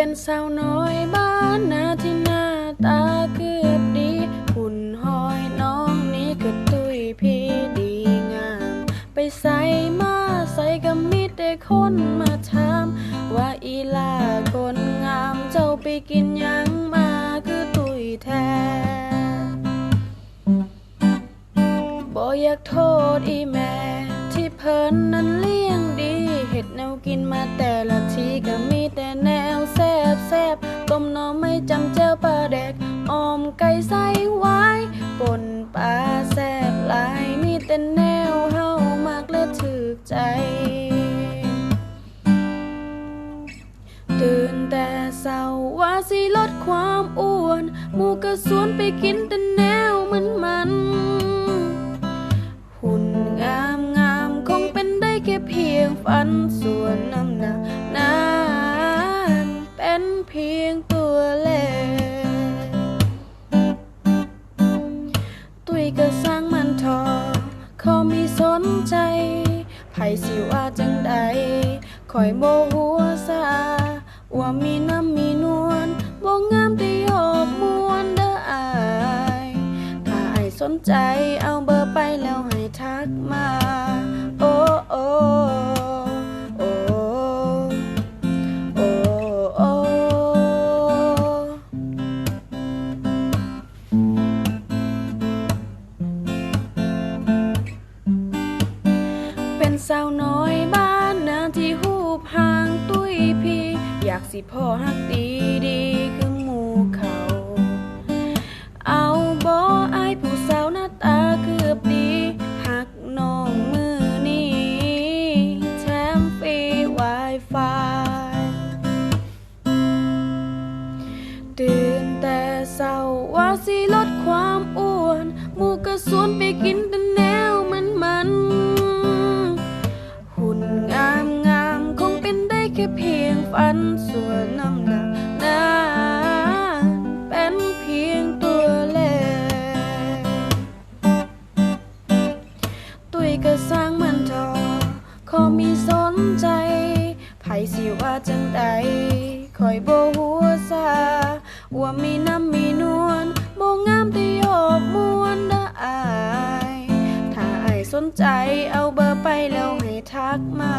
เป็นสาวน้อยบ้านนาที่หน้าตาเกือบดีหุ่นห้อยน้องนี้ก็ตุยพี่ดีงามไปใส่มาใส่ก็มีแต่คนมาถามว่าอีลาคนงามเจ้าไปกินยังมาคือตุยแท้บ่อยากโทษอีแม่ที่เพิ่นนั้นเลี้ยงดีเห็ดแนวกินมาแต่ละทีก็มีแต่แนวแซ่บแซ่บต้มหน่อไม่จำเจ้าปลาแดกออมไก่ใส่ไว้ป่นปลาแซ่บหลายมีแต่แนวเฮามากและถึกใจตื่นแต่เศร้าว่าสิลดความอ้วนหมู่ก็สวนไปกินแต่แนวมันหุ่นงามงามคงเป็นได้แค่เพียงฝันส่วนน้ำหนักนั้นเป็นเพียงตัวเลขตุ้ยก็สร้างมันทอเขามีสนใจไผสิว่าจังใดคอยโบหัวซาว่ามีน้ำมีนวลบ่งามแต่ยอบมวนเด้ออายถ้าอายสนใจเอาเบอร์ไปแล้วให้ทักมาโอ้โอ้โอ้โอ้โอ้เป็นสาวน้อยบ้านนาที่หูบห่างตุ้ยพี่อยากสิพ่อฮักดีดีคือหมู่เขาเอาบ่อายผู้สาวหน้าตาเกือบดีฮักน้องมือนี้แถมฟรี Wi-Fi ตื่นแต่เศร้าว่าสิลดความอ้วนหมู่ก็สวนไปกินแต่แนวมันหุ่นงามงามคงเป็นได้แค่เพียงฝันส่วนน้ำหนักนั้นเป็นเพียงตัวเลขตุ้ยก็สร้างมันทอขอมีสนใจไผสิว่าจังใดคอยโบหัวซาว่ามีน้ำมีนวลบ่งามแต่ยอบมวนเด้ออายถ้าอายสนใจเอาเบอร์ไปแล้วให้ทักมา